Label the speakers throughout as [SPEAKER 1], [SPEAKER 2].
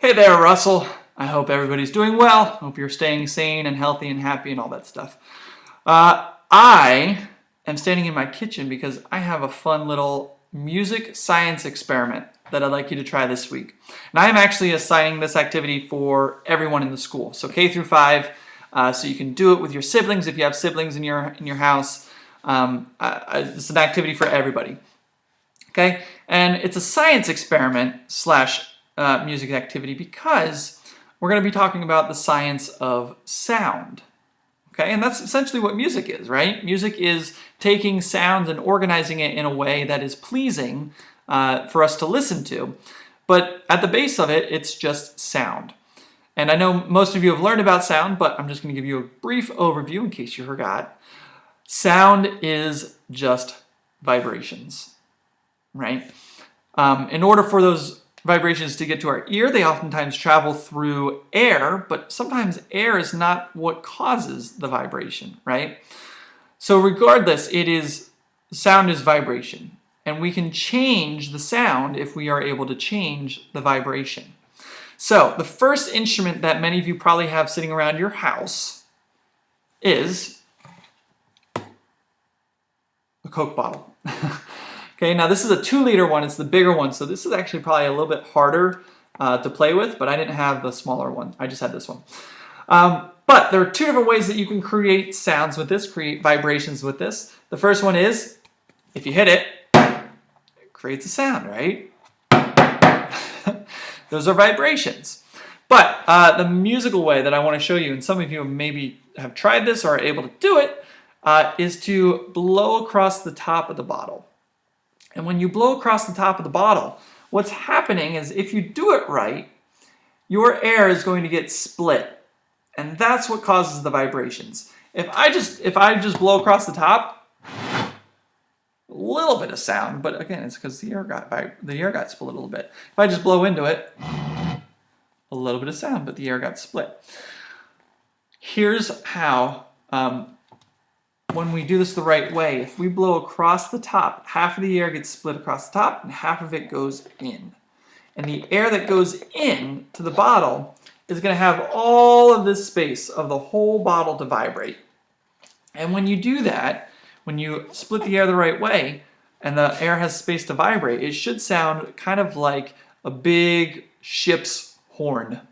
[SPEAKER 1] Hey there, Russell. I hope everybody's doing well. Hope you're staying sane and healthy and happy and all that stuff. I am standing in my kitchen because I have a fun little music science experiment that I'd like you to try this week. And I am actually assigning this activity for everyone in the school, so K through 5. So you can do it with your siblings if you have siblings in your house. It's an activity for everybody. Okay, and it's a science experiment slash music activity because we're going to be talking about the science of sound. Okay, and that's essentially what music is, right? Music is taking sounds and organizing it in a way that is pleasing for us to listen to. But at the base of it, it's just sound. And I know most of you have learned about sound, but I'm just going to give you a brief overview in case you forgot. Sound is just vibrations, right? In order for those vibrations to get to our ear, they oftentimes travel through air, but sometimes air is not what causes the vibration, right? So regardless, sound is vibration, and we can change the sound if we are able to change the vibration. So the first instrument that many of you probably have sitting around your house is a Coke bottle. Okay, now this is a 2-liter one. It's the bigger one, so this is actually probably a little bit harder to play with, but I didn't have the smaller one. I just had this one. But there are 2 different ways that you can create sounds with this, create vibrations with this. The first one is, if you hit it, it creates a sound, right? Those are vibrations. But the musical way that I want to show you, and some of you maybe have tried this or are able to do it, is to blow across the top of the bottle. And when you blow across the top of the bottle, what's happening is if you do it right, your air is going to get split. And that's what causes the vibrations. If I just blow across the top, a little bit of sound, but again, it's because the air got split a little bit. If I just blow into it, a little bit of sound, but the air got split. Here's how when we do this the right way, if we blow across the top, half of the air gets split across the top and half of it goes in. And the air that goes in to the bottle is going to have all of this space of the whole bottle to vibrate. And when you do that, when you split the air the right way and the air has space to vibrate, it should sound kind of like a big ship's horn,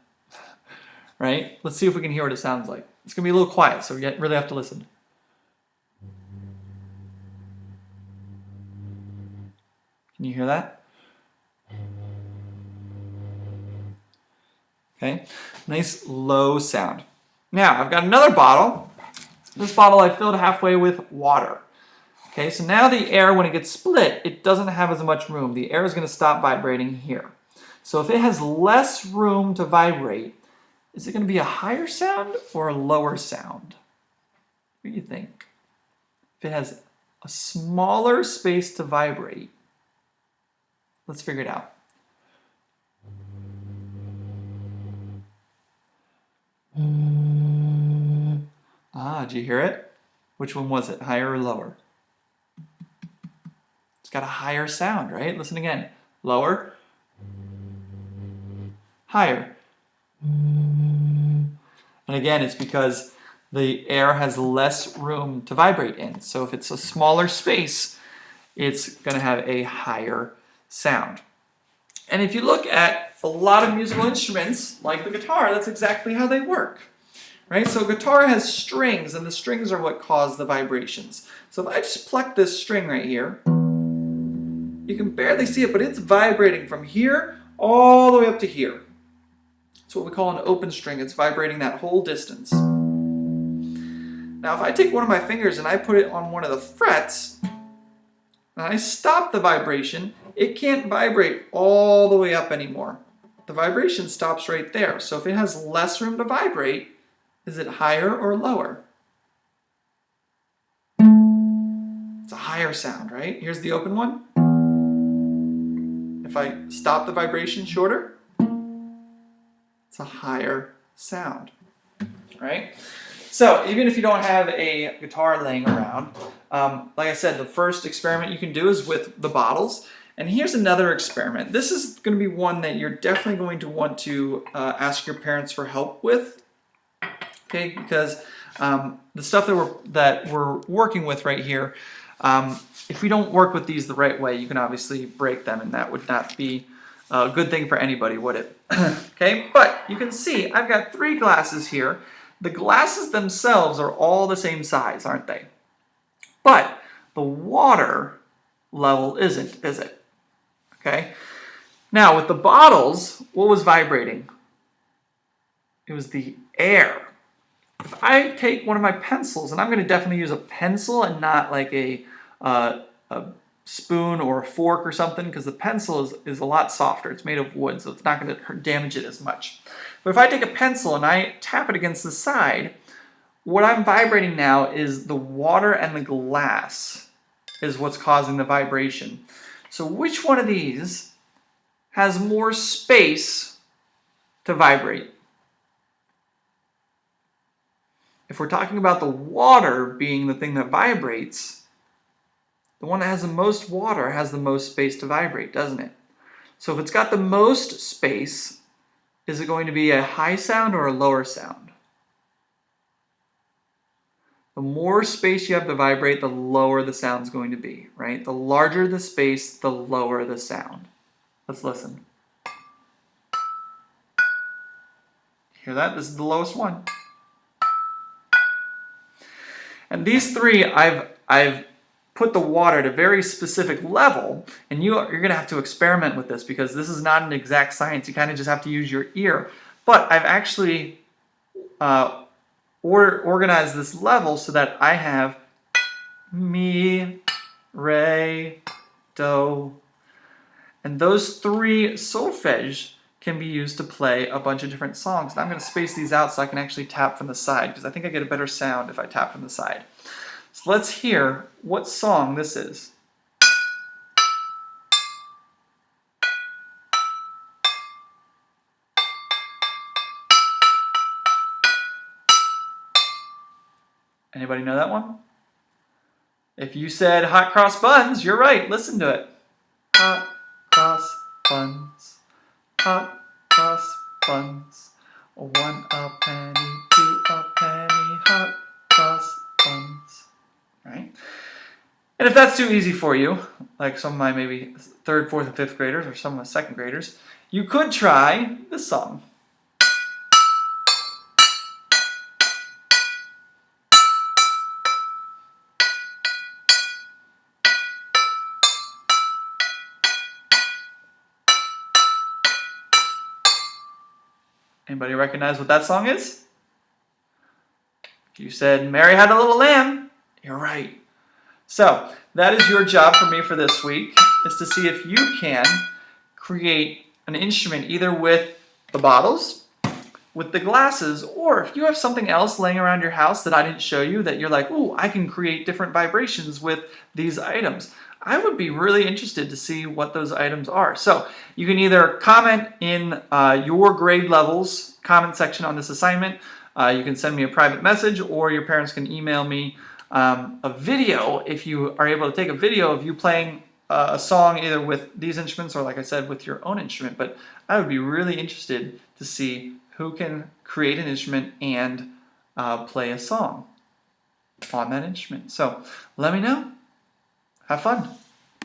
[SPEAKER 1] right? Let's see if we can hear what it sounds like. It's going to be a little quiet, so we really have to listen. Can you hear that? Okay, nice low sound. Now, I've got another bottle. This bottle I filled halfway with water. Okay, so now the air, when it gets split, it doesn't have as much room. The air is going to stop vibrating here. So if it has less room to vibrate, is it going to be a higher sound or a lower sound? What do you think? If it has a smaller space to vibrate, let's figure it out. Did you hear it? Which one was it, higher or lower? It's got a higher sound, right? Listen again. Lower. Higher. And again, it's because the air has less room to vibrate in. So if it's a smaller space, it's going to have a higher sound. And if you look at a lot of musical instruments, like the guitar, that's exactly how they work, right? So a guitar has strings, and the strings are what cause the vibrations. So if I just pluck this string right here, you can barely see it, but it's vibrating from here all the way up to here. It's what we call an open string. It's vibrating that whole distance. Now if I take one of my fingers and I put it on one of the frets, and I stop the vibration, it can't vibrate all the way up anymore. The vibration stops right there. So if it has less room to vibrate, is it higher or lower? It's a higher sound, right? Here's the open one. If I stop the vibration shorter, it's a higher sound, right? So even if you don't have a guitar laying around, like I said, the first experiment you can do is with the bottles. And here's another experiment. This is going to be one that you're definitely going to want to ask your parents for help with, okay? Because the stuff that we're working with right here, if we don't work with these the right way, you can obviously break them, and that would not be a good thing for anybody, would it? Okay, but you can see I've got 3 glasses here. The glasses themselves are all the same size, aren't they? But the water level isn't, is it? Okay. Now with the bottles, what was vibrating? It was the air. If I take one of my pencils, and I'm going to definitely use a pencil and not like a spoon or a fork or something, because the pencil is a lot softer. It's made of wood, so it's not going to damage it as much. But if I take a pencil and I tap it against the side, what I'm vibrating now is the water and the glass is what's causing the vibration. So which one of these has more space to vibrate? If we're talking about the water being the thing that vibrates, the one that has the most water has the most space to vibrate, doesn't it? So if it's got the most space, is it going to be a high sound or a lower sound? The more space you have to vibrate, the lower the sound's going to be, right? The larger the space, the lower the sound. Let's listen. Hear that? This is the lowest one. And these 3, I've put the water at a very specific level, and you're going to have to experiment with this because this is not an exact science. You kind of just have to use your ear. But I've actually organize this level so that I have mi, re, do, and those 3 solfege can be used to play a bunch of different songs. And I'm going to space these out so I can actually tap from the side, because I think I get a better sound if I tap from the side. So let's hear what song this is. Anybody know that one? If you said hot cross buns, you're right. Listen to it. Hot cross buns. Hot cross buns. 1 a penny, 2 a penny. Hot cross buns. Right? And if that's too easy for you, like some of my maybe 3rd, 4th, and 5th graders, or some of my 2nd graders, you could try this song. Anybody recognize what that song is? You said Mary Had a Little Lamb. You're right. So that is your job for me for this week, is to see if you can create an instrument either with the bottles, with the glasses, or if you have something else laying around your house that I didn't show you that you're like, ooh, I can create different vibrations with these items. I would be really interested to see what those items are. So you can either comment in your grade levels comment section on this assignment. You can send me a private message, or your parents can email me a video if you are able to take a video of you playing a song either with these instruments or, like I said, with your own instrument. But I would be really interested to see who can create an instrument and play a song on that instrument. So let me know. Have fun.